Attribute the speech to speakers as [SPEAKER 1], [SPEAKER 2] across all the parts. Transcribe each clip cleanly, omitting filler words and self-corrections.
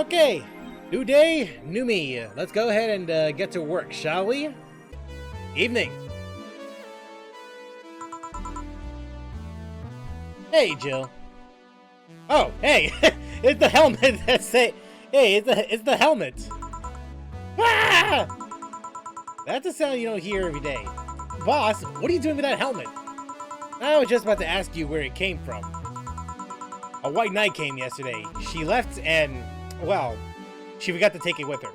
[SPEAKER 1] Okay, new day, new me. Let's go ahead and get to work, shall we? Evening. Hey, Jill. Oh, hey, it's the helmet. Hey, it's the helmet. Ah! That's a sound you don't hear every day. Boss, what are you doing with that helmet? I was just about to ask you where it came from. A white knight came yesterday. She left and, well, she forgot to take it with her.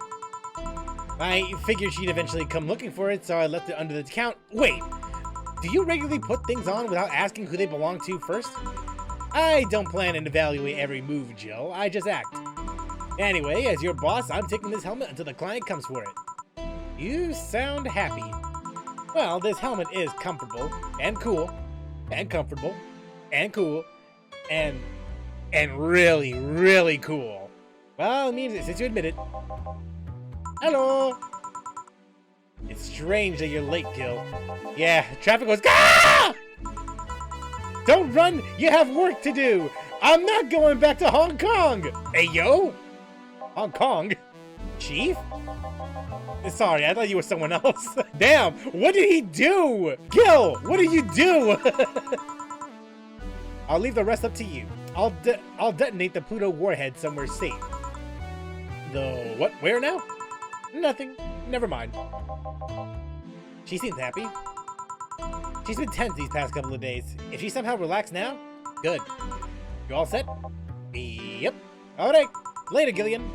[SPEAKER 1] I figured she'd eventually come looking for it, so I left it under the count. Wait, do you regularly put things on without asking who they belong to first? I don't plan to evaluate every move, Jill. I just act. Anyway, as your boss, I'm taking this helmet until the client comes for it. You sound happy. Well, this helmet is comfortable and cool and comfortable and cool and really, really cool. Well, it means it since you admit it. Hello. It's strange that you're late, Gil. Yeah, traffic was. Ah! Don't run! You have work to do! I'm not going back to Hong Kong! Hey, yo! Hong Kong? Chief? Sorry, I thought you were someone else. Damn, what did he do? Gil, what did you do? I'll leave the rest up to you. I'll detonate the Pluto warhead somewhere safe. The what? Where now? Nothing. Never mind. She seems happy. She's been tense these past couple of days. If she somehow relaxed now, good. You all set? Yep. Alright. Later, Gillian.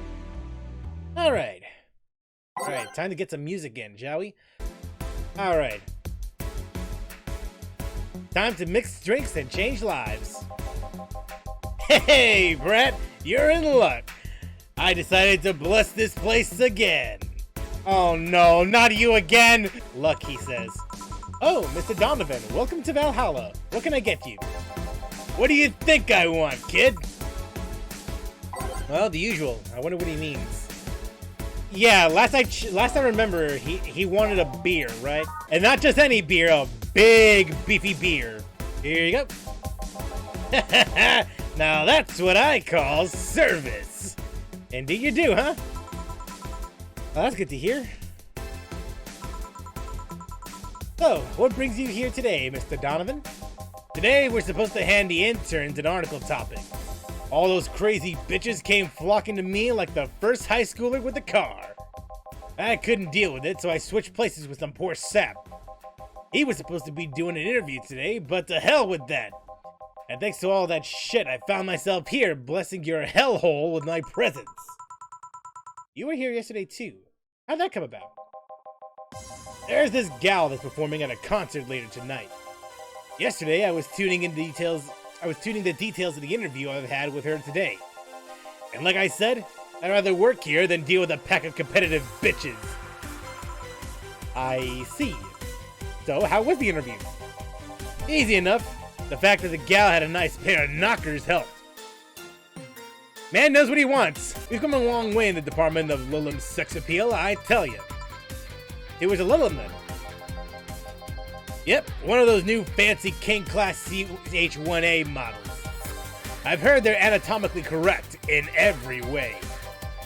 [SPEAKER 1] Alright. Alright, time to get some music in, shall we? Alright. Time to mix drinks and change lives. Hey, Brett, you're in luck. I decided to bless this place again. Oh no, not you again! Luck, he says. Oh, Mr. Donovan, welcome to Valhalla. What can I get you? What do you think I want, kid? Well, the usual. I wonder what he means. Yeah, last I remember, he wanted a beer, right? And not just any beer, a big, beefy beer. Here you go. Now that's what I call service. Indeed you do, huh? Well, that's good to hear. So, what brings you here today, Mr. Donovan? Today, we're supposed to hand the interns an article topic. All those crazy bitches came flocking to me like the first high schooler with a car. I couldn't deal with it, so I switched places with some poor sap. He was supposed to be doing an interview today, but to hell with that. And thanks to all that shit, I found myself here blessing your hellhole with my presence. You were here yesterday too. How'd that come about? There's this gal that's performing at a concert later tonight. Yesterday, I was tuning the details of the interview I've had with her today. And like I said, I'd rather work here than deal with a pack of competitive bitches. I see. So, how was the interview? Easy enough. The fact that the gal had a nice pair of knockers helped. Man knows what he wants. We've come a long way in the department of Lilim's sex appeal, I tell you. It was a Lilim then. Yep, one of those new fancy King Class CH-1A models. I've heard they're anatomically correct in every way.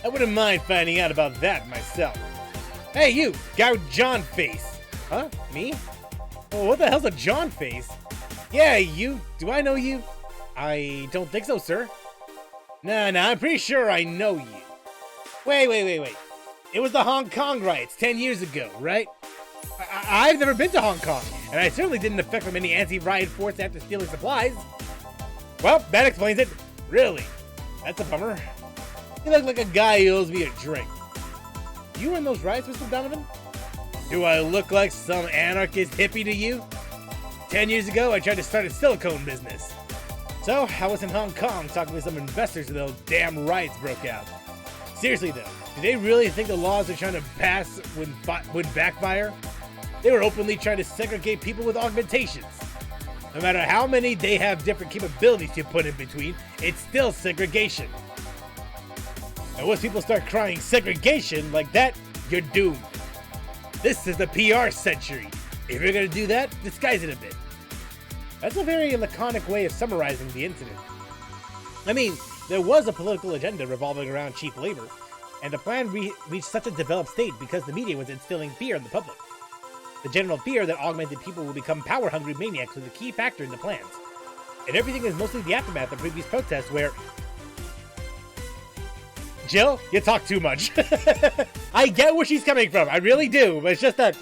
[SPEAKER 1] I wouldn't mind finding out about that myself. Hey you, guy with John face. Huh? Me? Oh, what the hell's a John face? Yeah, you. Do I know you? I don't think so, sir. Nah, I'm pretty sure I know you. Wait. It was the Hong Kong riots 10 years ago, right? I've never been to Hong Kong, and I certainly didn't affect from any anti-riot force after stealing supplies. Well, that explains it. Really? That's a bummer. You look like a guy who owes me a drink. You were in those riots, Mr. Donovan? Do I look like some anarchist hippie to you? 10 years ago, I tried to start a silicone business. So, I was in Hong Kong talking with some investors when those damn riots broke out. Seriously though, do they really think the laws they're trying to pass would backfire? They were openly trying to segregate people with augmentations. No matter how many they have different capabilities you put in between, it's still segregation. And once people start crying segregation like that, you're doomed. This is the PR century. If you're gonna do that, disguise it a bit. That's a very laconic way of summarizing the incident. I mean, There was a political agenda revolving around cheap labor, and the plan reached such a developed state because the media was instilling fear in the public. The general fear that augmented people will become power-hungry maniacs was a key factor in the plans. And everything is mostly the aftermath of previous protests where... Jill, you talk too much. I get where she's coming from, I really do, but it's just that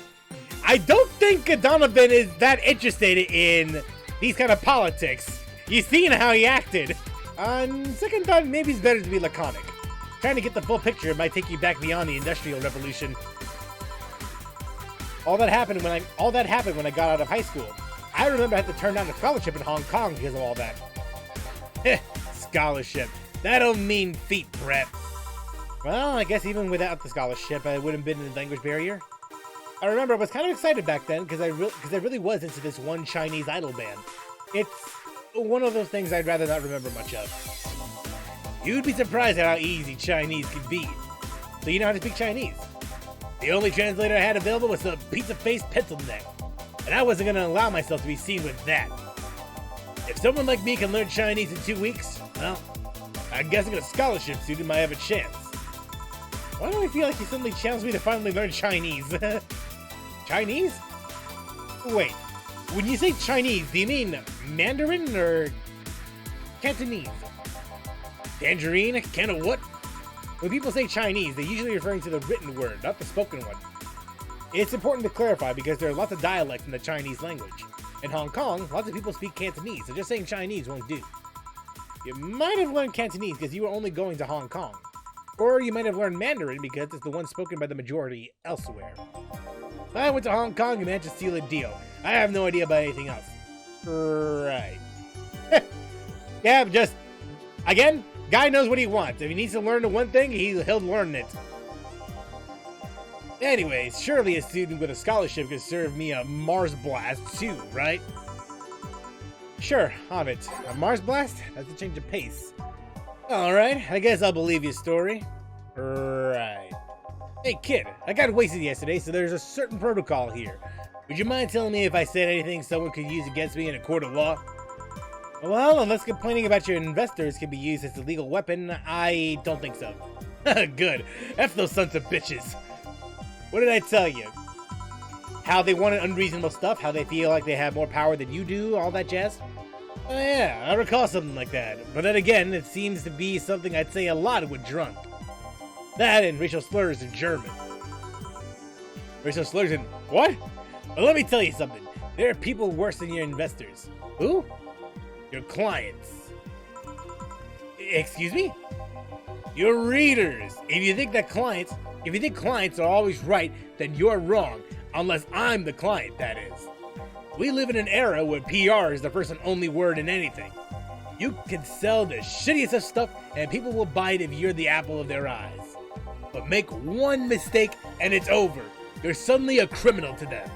[SPEAKER 1] I don't think Donovan is that interested in these kind of politics. You've seen how he acted. On second thought, maybe it's better to be laconic. Trying to get the full picture might take you back beyond the Industrial Revolution. All that happened when I got out of high school. I remember I had to turn down a scholarship in Hong Kong because of all that. Scholarship. That don't mean feet, Brett. Well, I guess even without the scholarship, I wouldn't have been in the language barrier. I remember I was kind of excited back then because I really was into this one Chinese idol band. It's one of those things I'd rather not remember much of. You'd be surprised at how easy Chinese can be. So you know how to speak Chinese. The only translator I had available was a pizza-faced pencil neck, and I wasn't going to allow myself to be seen with that. If someone like me can learn Chinese in 2 weeks, well, I'm guessing a scholarship student might have a chance. Why do I feel like you suddenly challenged me to finally learn Chinese? Chinese? Wait, when you say Chinese, do you mean Mandarin or Cantonese? Tangerine? Can of what? When people say Chinese, they're usually referring to the written word, not the spoken one. It's important to clarify because there are lots of dialects in the Chinese language. In Hong Kong, lots of people speak Cantonese, so just saying Chinese won't do. You might have learned Cantonese because you were only going to Hong Kong. Or you might have learned Mandarin because it's the one spoken by the majority elsewhere. I went to Hong Kong and managed to seal a deal. I have no idea about anything else. Right. Yeah, just... Again, guy knows what he wants. If he needs to learn the one thing, he'll learn it. Anyways, surely a student with a scholarship could serve me a Mars Blast too, right? Sure, on it. A Mars Blast? That's a change of pace. Alright, I guess I'll believe your story. Right. Hey kid, I got wasted yesterday, so there's a certain protocol here. Would you mind telling me if I said anything someone could use against me in a court of law? Well, unless complaining about your investors can be used as a legal weapon, I don't think so. Good. F those sons of bitches. What did I tell you? How they wanted unreasonable stuff, how they feel like they have more power than you do, all that jazz? Oh yeah, I recall something like that. But then again, it seems to be something I'd say a lot when drunk. That and racial slurs in German. Racial slurs in what? Well, let me tell you something. There are people worse than your investors. Who? Your clients. Excuse me? Your readers. If you think clients are always right, then you're wrong. Unless I'm the client, that is. We live in an era where PR is the first and only word in anything. You can sell the shittiest of stuff and people will buy it if you're the apple of their eyes. But make one mistake and it's over. You're suddenly a criminal to them.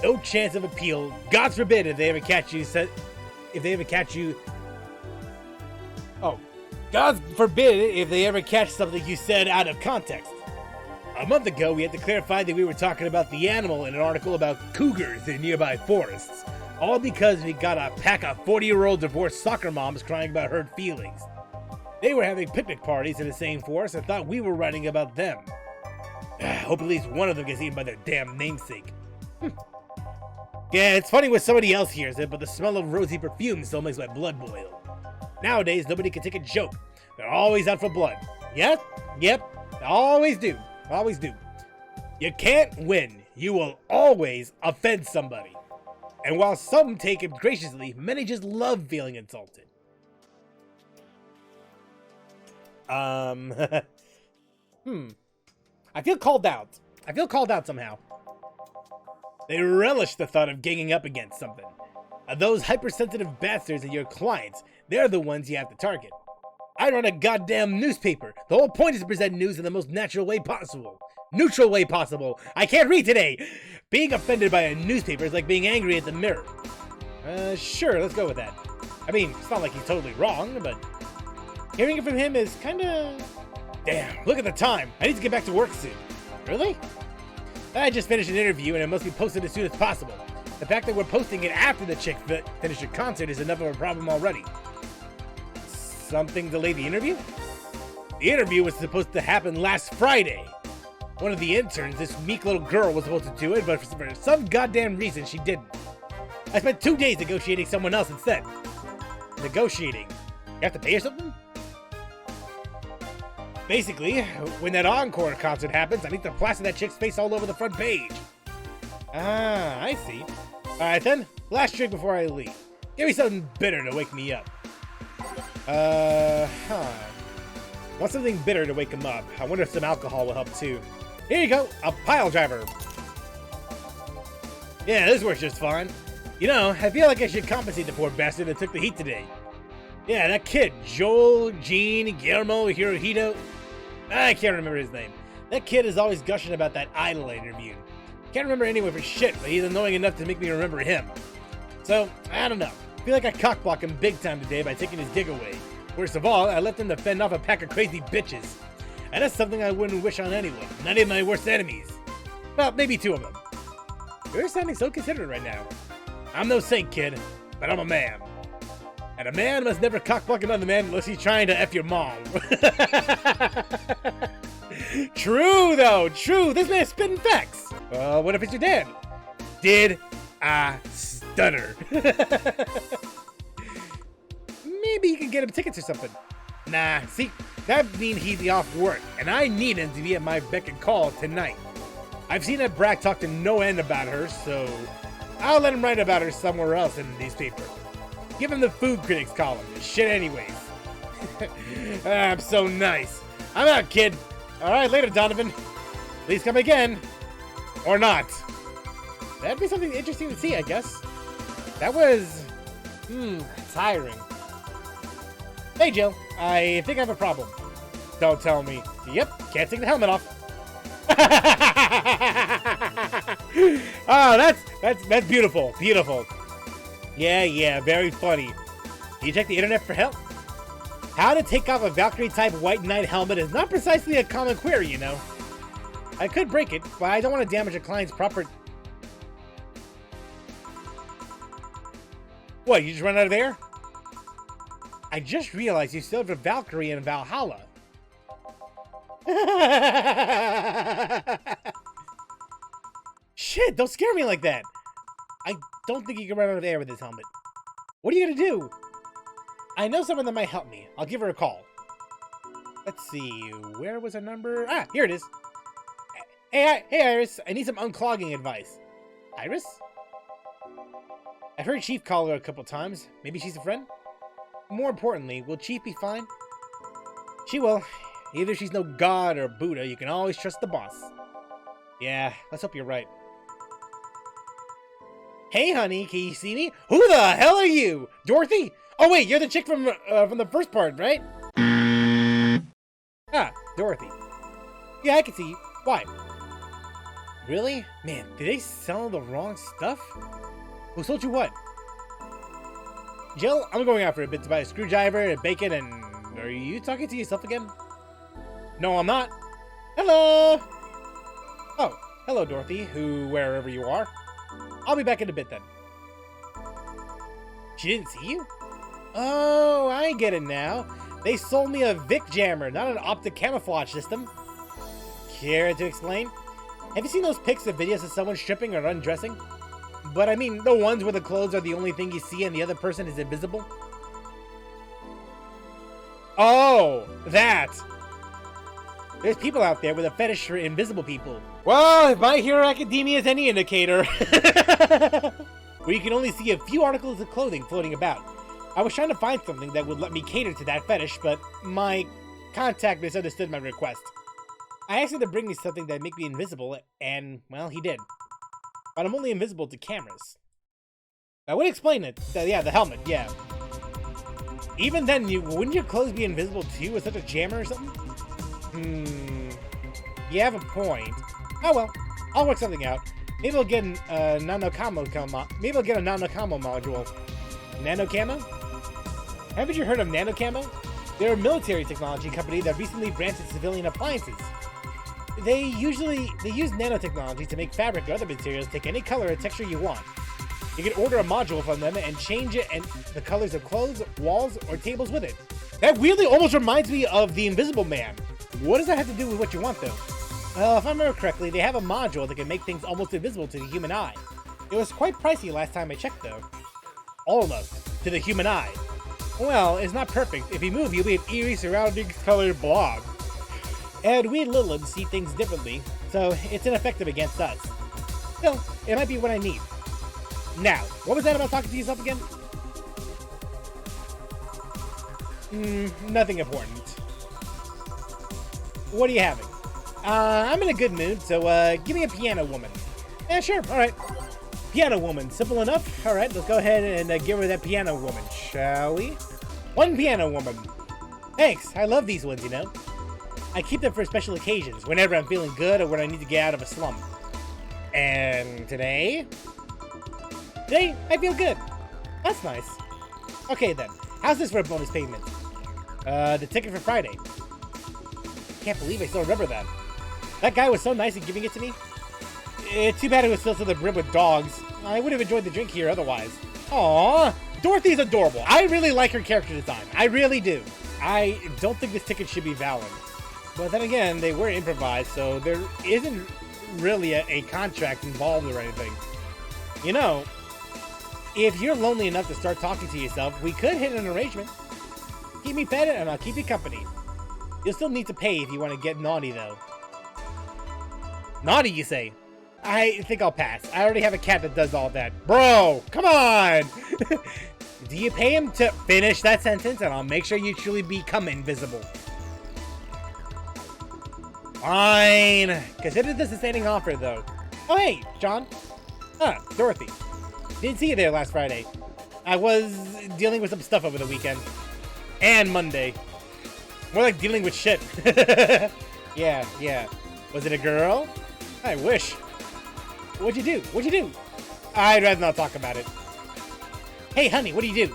[SPEAKER 1] No chance of appeal. God forbid if they ever catch you. Oh, God forbid if they ever catch something you said out of context. A month ago, we had to clarify that we were talking about the animal in an article about cougars in nearby forests. All because we got a pack of 40-year-old divorced soccer moms crying about hurt feelings. They were having picnic parties in the same forest and thought we were writing about them. Hope at least one of them gets eaten by their damn namesake. Yeah, it's funny when somebody else hears it, but the smell of rosy perfume still makes my blood boil. Nowadays, nobody can take a joke. They're always out for blood. Yep, they always do. Always do. You can't win. You will always offend somebody. And while some take it graciously, many just love feeling insulted. I feel called out. I feel called out somehow. They relish the thought of ganging up against something. Those hypersensitive bastards are your clients. They're the ones you have to target. I run a goddamn newspaper. The whole point is to present news in the most natural way possible. Neutral way possible. I can't read today. Being offended by a newspaper is like being angry at the mirror. Sure, let's go with that. I mean, it's not like he's totally wrong, but hearing it from him is kinda... Damn, look at the time. I need to get back to work soon. Really? I just finished an interview and it must be posted as soon as possible. The fact that we're posting it after the chick finished her concert is enough of a problem already. something delayed the interview? The interview was supposed to happen last Friday. One of the interns, this meek little girl, was supposed to do it, but for some goddamn reason, she didn't. I spent 2 days negotiating someone else instead. Negotiating? You have to pay or something? Basically, when that encore concert happens, I need to plaster that chick's face all over the front page. Ah, I see. Alright then, last drink before I leave. Give me something bitter to wake me up. Want something bitter to wake him up. I wonder if some alcohol will help too. Here you go, a pile driver. Yeah, this works just fine. You know, I feel like I should compensate the poor bastard that took the heat today. Yeah, that kid, Joel, Gene, Guillermo, Hirohito. I can't remember his name. That kid is always gushing about that idol I interviewed. Can't remember anyway for shit, but he's annoying enough to make me remember him. So, I don't know. I feel like I cockblocked him big time today by taking his gig away. Worst of all, I left him to fend off a pack of crazy bitches. And that's something I wouldn't wish on anyone, not even my worst enemies. Well, maybe 2 of them. You're sounding so considerate right now. I'm no saint, kid, but I'm a man. And a man must never cockblock another man unless he's trying to F your mom. True, though, true. This man's spitting facts. What if it's your dad? Did I stutter? Maybe you can get him tickets or something. Nah, see, that means he's off work, and I need him to be at my beck and call tonight. I've seen that brat talk to no end about her, so I'll let him write about her somewhere else in the newspaper. Give him the food critics column. Shit anyways. I'm so nice. I'm out, kid. Alright, later, Donovan. Please come again. Or not. That'd be something interesting to see, I guess. That was... tiring. Hey, Jill. I think I have a problem. Don't tell me. Yep, can't take the helmet off. Oh, that's beautiful. Beautiful. Yeah, very funny. You check the internet for help? How to take off a Valkyrie-type White Knight helmet is not precisely a common query, you know. I could break it, but I don't want to damage a client's proper... What, you just run out of air? I just realized you still have a Valkyrie in Valhalla. Shit, don't scare me like that. I don't think you can run out of air with this helmet. What are you gonna do? I know someone that might help me. I'll give her a call. Let's see, where was her number? Ah, here it is. Hey, Iris, I need some unclogging advice. Iris? I've heard Chief call her a couple times. Maybe she's a friend? More importantly, will Chief be fine? She will. Either she's no god or Buddha, you can always trust the boss. Yeah, let's hope you're right. Hey, honey, can you see me? Who the hell are you? Dorothy? Oh, wait, you're the chick from the first part, right? Ah, Dorothy. Yeah, I can see you. Why? Really? Man, did they sell the wrong stuff? Who sold you what? Jill, I'm going out for a bit to buy a screwdriver, a bacon, and... Are you talking to yourself again? No, I'm not. Hello! Oh, hello, Dorothy, wherever you are. I'll be back in a bit, then. She didn't see you? Oh, I get it now. They sold me a Vic jammer, not an optic camouflage system. Care to explain? Have you seen those pics or videos of someone stripping or undressing? But I mean, the ones where the clothes are the only thing you see and the other person is invisible? Oh, that! There's people out there with a fetish for invisible people. Well, if My Hero Academia is any indicator, where you can only see a few articles of clothing floating about. I was trying to find something that would let me cater to that fetish, but my contact misunderstood my request. I asked him to bring me something that would make me invisible, and, well, he did. But I'm only invisible to cameras. I would explain it. Yeah, the helmet, yeah. Even then, wouldn't your clothes be invisible too with such a jammer or something? You have a point. Oh well, I'll work something out. Maybe I'll get a nano camo module. Nano camo? Haven't you heard of nano camo? They're a military technology company that recently branched into civilian appliances. They use nanotechnology to make fabric or other materials take any color or texture you want. You can order a module from them and change it and the colors of clothes, walls, or tables with it. That weirdly almost reminds me of the Invisible Man. What does that have to do with what you want, though? Well, if I remember correctly, they have a module that can make things almost invisible to the human eye. It was quite pricey last time I checked, though. Almost. To the human eye. Well, it's not perfect. If you move, you'll be an eerie surroundings-colored blob. And we Lilith see things differently, so it's ineffective against us. Still, it might be what I need. Now, what was that about talking to yourself again? Nothing important. What are you having? I'm in a good mood, so give me a piano woman. Yeah, sure, alright. Piano woman, simple enough. Alright, let's go ahead and give her that piano woman, shall we? One piano woman. Thanks, I love these ones, you know. I keep them for special occasions, whenever I'm feeling good or when I need to get out of a slump. And today? Today, I feel good. That's nice. Okay then, how's this for a bonus payment? The ticket for Friday. Can't believe I still remember that. That guy was so nice in giving it to me. Too bad it was filled to the brim with dogs. I would have enjoyed the drink here otherwise. Aww, Dorothy's adorable. I really like her character design. I really do. I don't think this ticket should be valid. But then again, they were improvised, so there isn't really a contract involved or anything. You know, if you're lonely enough to start talking to yourself, we could hit an arrangement. Keep me fed and I'll keep you company. You'll still need to pay if you want to get naughty, though. Naughty, you say? I think I'll pass. I already have a cat that does all that. Bro, come on! Do you pay him to finish that sentence, and I'll make sure you truly become invisible. Fine. Consider this a standing offer, though. Oh, hey, John. Dorothy. Didn't see you there last Friday. I was dealing with some stuff over the weekend. And Monday. More like dealing with shit. Yeah. Was it a girl? I wish. What'd you do? What'd you do? I'd rather not talk about it. Hey, honey, what do you do?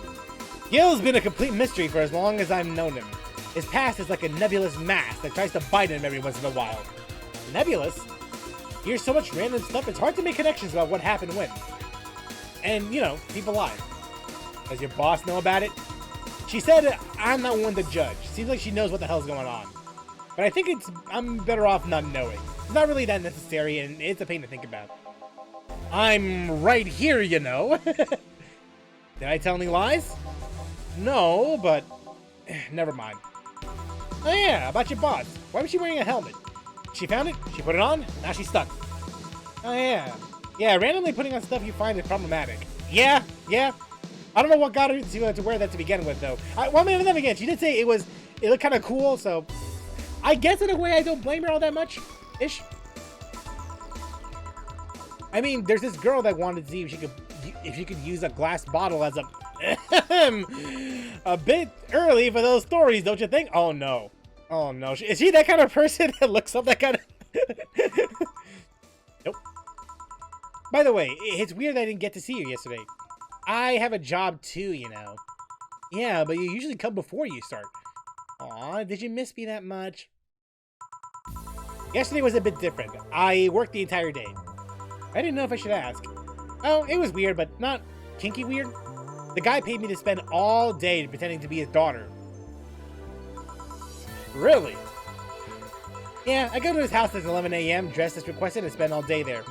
[SPEAKER 1] Gil's been a complete mystery for as long as I've known him. His past is like a nebulous mass that tries to bite him every once in a while. Nebulous? Here's so much random stuff, it's hard to make connections about what happened when. And, you know, people lie. Does your boss know about it? She said I'm not one to judge. Seems like she knows what the hell's going on. But I think I'm better off not knowing. It's not really that necessary, and it's a pain to think about. I'm right here, you know. Did I tell any lies? No, but never mind. Oh yeah, about your boss. Why was she wearing a helmet? She found it, she put it on, now she's stuck. Oh yeah. Yeah, randomly putting on stuff you find is problematic. Yeah. I don't know what got her to wear that to begin with, though. Well, then again, she did say it looked kind of cool, so I guess in a way I don't blame her all that much, ish. I mean, there's this girl that wanted to see if she could use a glass bottle as a bit early for those stories, don't you think? Oh no, is she that kind of person that looks up that kind of? Nope. By the way, it's weird I didn't get to see you yesterday. I have a job too, you know. Yeah, but you usually come before you start. Aw, did you miss me that much? Yesterday was a bit different. I worked the entire day. I didn't know if I should ask. Oh, it was weird, but not kinky weird. The guy paid me to spend all day pretending to be his daughter. Really? Yeah, I go to his house at 11 a.m., dressed as requested, and spend all day there.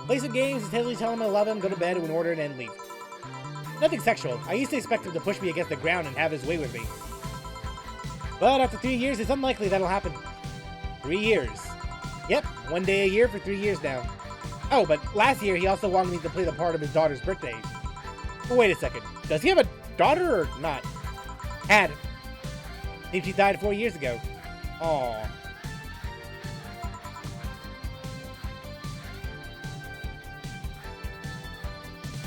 [SPEAKER 1] Play some games, tell him I love him, go to bed, and order, and then leave. Nothing sexual. I used to expect him to push me against the ground and have his way with me. But after 3 years, it's unlikely that'll happen. 3 years. Yep, 1 day a year for 3 years now. Oh, but last year he also wanted me to play the part of his daughter's birthday. But wait a second. Does he have a daughter or not? Had. I think she died 4 years ago. Aww.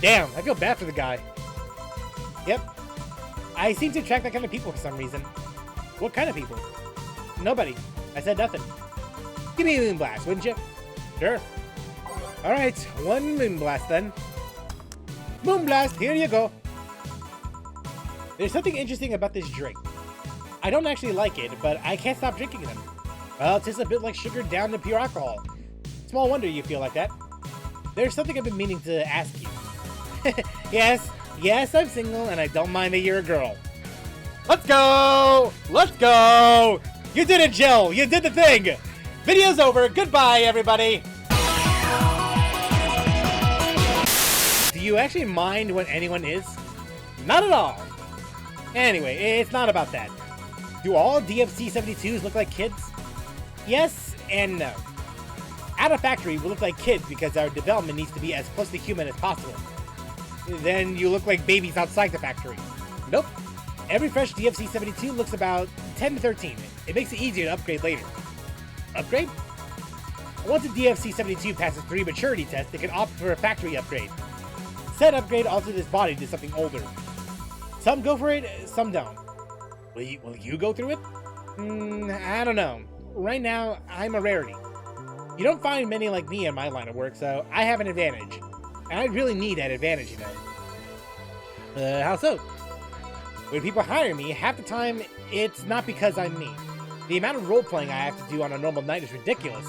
[SPEAKER 1] Damn, I feel bad for the guy. Yep. I seem to attract that kind of people for some reason. What kind of people? Nobody. I said nothing. Give me a moonblast, wouldn't you? Sure. Alright, one moonblast then. Moonblast, here you go. There's something interesting about this drink. I don't actually like it, but I can't stop drinking them. Well, it tastes a bit like sugar down to pure alcohol. Small wonder you feel like that. There's something I've been meaning to ask you. Yes, I'm single, and I don't mind that you're a girl. Let's go! Let's go! You did it, Jill! You did the thing! Video's over. Goodbye, everybody! Do you actually mind what anyone is? Not at all. Anyway, it's not about that. Do all DFC-72s look like kids? Yes and no. Out of factory, we look like kids because our development needs to be as close to human as possible. Then you look like babies outside the factory. Nope. Every fresh DFC-72 looks about 10 to 13. It makes it easier to upgrade later. Upgrade? Once a DFC-72 passes 3 maturity tests, it can opt for a factory upgrade. Said upgrade alters its body to something older. Some go for it, some don't. Will you go through it? I don't know. Right now, I'm a rarity. You don't find many like me in my line of work, so I have an advantage. And I really need that advantage, you know. How so? When people hire me, half the time, it's not because I'm me. The amount of role-playing I have to do on a normal night is ridiculous.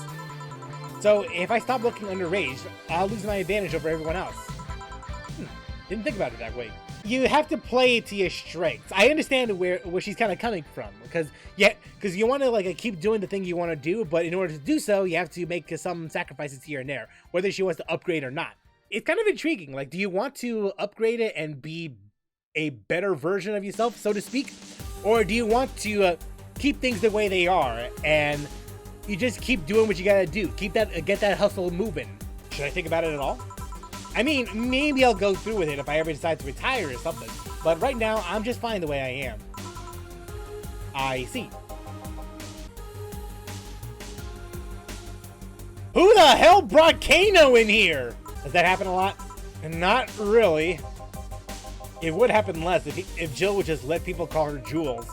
[SPEAKER 1] So, if I stop looking underage, I'll lose my advantage over everyone else. Didn't think about it that way. You have to play to your strengths. I understand where she's kind of coming from, because you want to like keep doing the thing you want to do, but in order to do so, you have to make some sacrifices here and there, whether she wants to upgrade or not. It's kind of intriguing. Like, do you want to upgrade it and be a better version of yourself, so to speak, or do you want to keep things the way they are and you just keep doing what you gotta do? Get that hustle moving. Should I think about it at all? I mean, maybe I'll go through with it if I ever decide to retire or something. But right now, I'm just fine the way I am. I see. Who the hell brought Kano in here? Does that happen a lot? Not really. It would happen less if Jill would just let people call her Jules.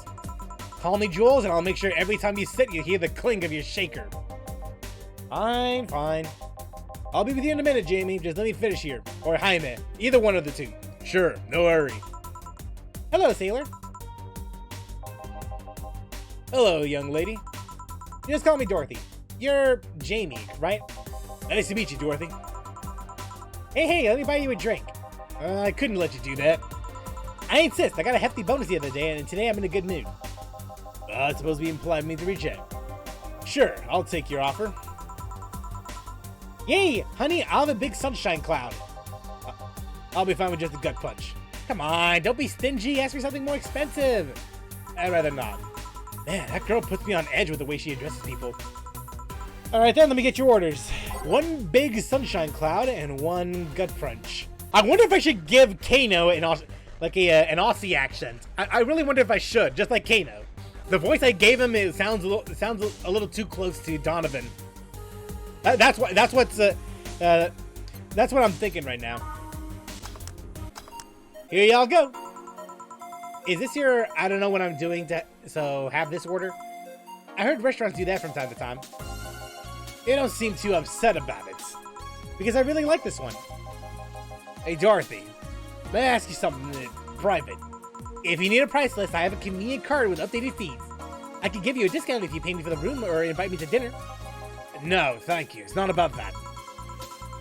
[SPEAKER 1] Call me Jules and I'll make sure every time you sit you hear the clink of your shaker. Fine. I'll be with you in a minute, Jamie. Just let me finish here. Or Jaime. Either one of the two. Sure, no hurry. Hello, sailor. Hello, young lady. You just call me Dorothy. You're Jamie, right? Nice to meet you, Dorothy. Hey, let me buy you a drink. I couldn't let you do that. I insist. I got a hefty bonus the other day, and today I'm in a good mood. It's supposed to be implied me to reject. Sure, I'll take your offer. Yay, honey, I'll have a big sunshine cloud. I'll be fine with just a gut punch. Come on, don't be stingy. Ask for something more expensive. I'd rather not. Man, that girl puts me on edge with the way she addresses people. Alright then, let me get your orders. 1 big sunshine cloud and 1 gut punch. I wonder if I should give Kano an Aussie accent. I really wonder if I should, just like Kano. The voice I gave him sounds a little too close to Donovan. That's what I'm thinking right now. Here y'all go. Is this your I don't know what I'm doing so have this order? I heard restaurants do that from time to time. They don't seem too upset about it, because I really like this one. Hey Dorothy, may I ask you something private? If you need a price list, I have a convenient card with updated fees. I can give you a discount if you pay me for the room or invite me to dinner. No, thank you. It's not about that.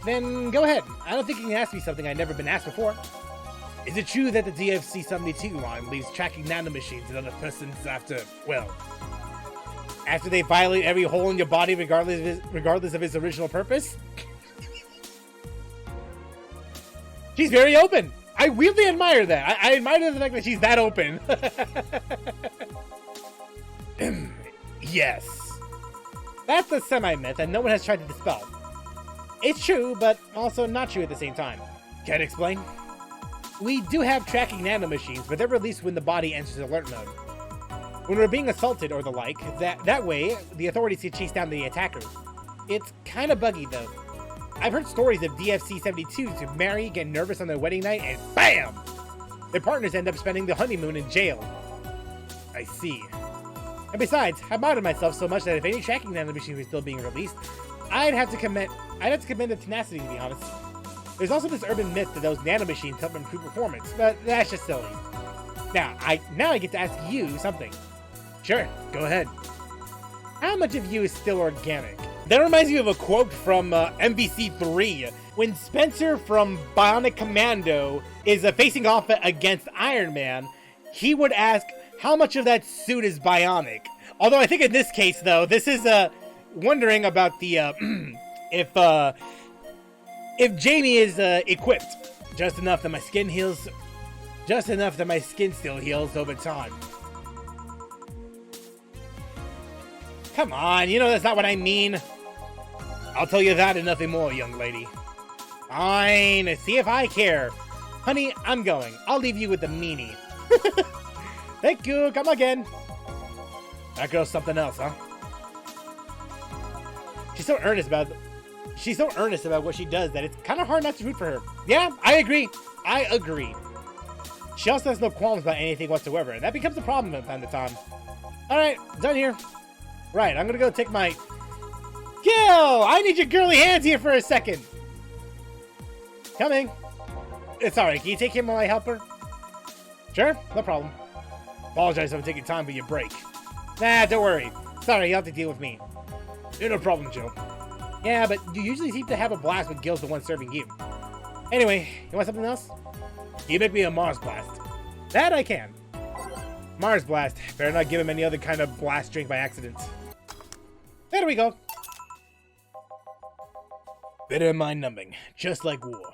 [SPEAKER 1] Then go ahead. I don't think you can ask me something I've never been asked before. Is it true that the DFC-72 line leaves tracking nanomachines in other persons after they violate every hole in your body regardless of its original purpose? She's very open. I weirdly admire that. I admire the fact that she's that open. Yes. That's a semi-myth that no one has tried to dispel. It's true, but also not true at the same time. Can I explain? We do have tracking nanomachines, but they're released when the body enters alert mode. When we're being assaulted or the like, that way, the authorities can chase down the attackers. It's kinda buggy though. I've heard stories of DFC-72s who marry, get nervous on their wedding night, and BAM! Their partners end up spending the honeymoon in jail. I see. And besides, I modded myself so much that if any tracking nanomachine was still being released, I'd have to commend the tenacity, to be honest. There's also this urban myth that those nanomachines help improve performance, but that's just silly. Now I get to ask you something. Sure, go ahead. How much of you is still organic? That reminds me of a quote from MVC3. When Spencer from Bionic Commando is facing off against Iron Man, he would ask, how much of that suit is bionic? Although I think in this case, though, this is wondering about the if Jamie is equipped just enough that my skin heals, just enough that my skin still heals over time. Come on, you know that's not what I mean. I'll tell you that and nothing more, young lady. Fine, see if I care. Honey, I'm going. I'll leave you with the meanie. Thank you, come again. That girl's something else, huh? She's so earnest about what she does that it's kind of hard not to root for her. Yeah, I agree. I agree. She also has no qualms about anything whatsoever, and that becomes a problem from time to time. Alright, done here. Right, I'm gonna go take my... Gil! I need your girly hands here for a second! Coming. It's alright, can you take him while I help her? Sure, no problem. Apologize if I'm taking time for your break. Nah, don't worry. Sorry, you have to deal with me. No problem, Joe. Yeah, but you usually seem to have a blast when Gil's the one serving you. Anyway, you want something else? You make me a Mars Blast. That I can. Mars Blast. Better not give him any other kind of blast drink by accident. There we go. Bitter and mind-numbing, just like war.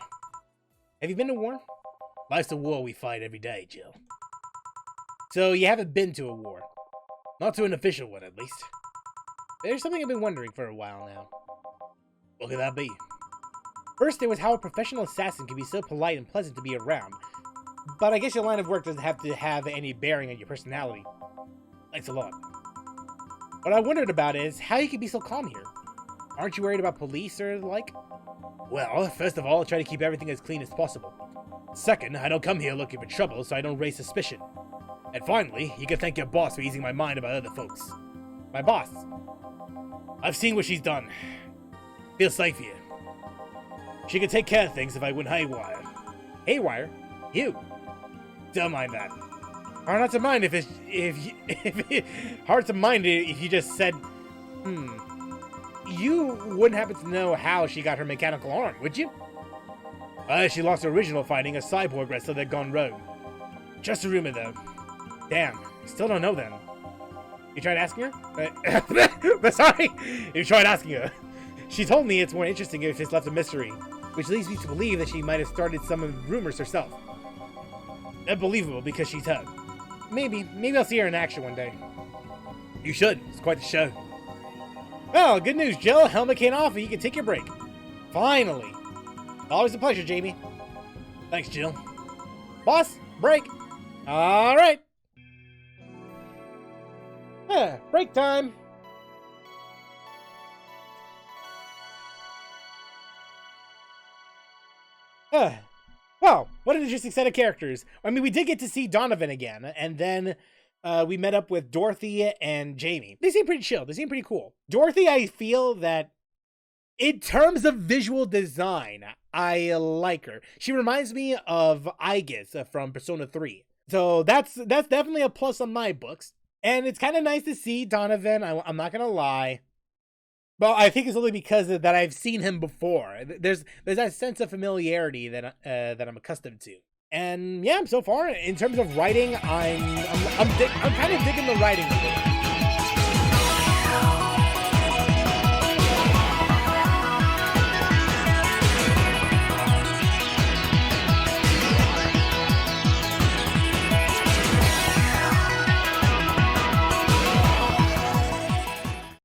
[SPEAKER 1] Have you been to war? Life's a war we fight every day, Jill. So you haven't been to a war. Not to an official one, at least. There's something I've been wondering for a while now. What could that be? First, there was how a professional assassin can be so polite and pleasant to be around. But I guess your line of work doesn't have to have any bearing on your personality. Thanks a lot. What I wondered about is how you can be so calm here. Aren't you worried about police or the like? Well, first of all, I try to keep everything as clean as possible. Second, I don't come here looking for trouble, so I don't raise suspicion. And finally, you can thank your boss for easing my mind about other folks. My boss. I've seen what she's done. Feel safe here. She could take care of things if I went haywire. Haywire? You? Don't mind that. Hard not to mind hard to mind it if you just said, You wouldn't happen to know how she got her mechanical arm, would you? She lost her original fighting a cyborg wrestler that gone rogue. Just a rumor, though. Damn, still don't know then. You tried asking her? Sorry, you tried asking her. She told me it's more interesting if it's left a mystery, which leads me to believe that she might have started some of the rumors herself. Unbelievable because she's her. Maybe I'll see her in action one day. You should, it's quite the show. Well, good news, Jill. Helmet can't offer. You can take your break. Finally. Always a pleasure, Jamie. Thanks, Jill. Boss, break. All right. Break time. Well, what an interesting set of characters. I mean, we did get to see Donovan again, and then we met up with Dorothy and Jamie. They seem pretty chill. They seem pretty cool. Dorothy, I feel that in terms of visual design, I like her. She reminds me of Aegis from Persona 3. So that's definitely a plus on my books. And it's kind of nice to see Donovan. I'm not going to lie. Well, I think it's only because that I've seen him before. There's that sense of familiarity that I'm accustomed to. And yeah, so far in terms of writing, I'm kind of digging the writing a little.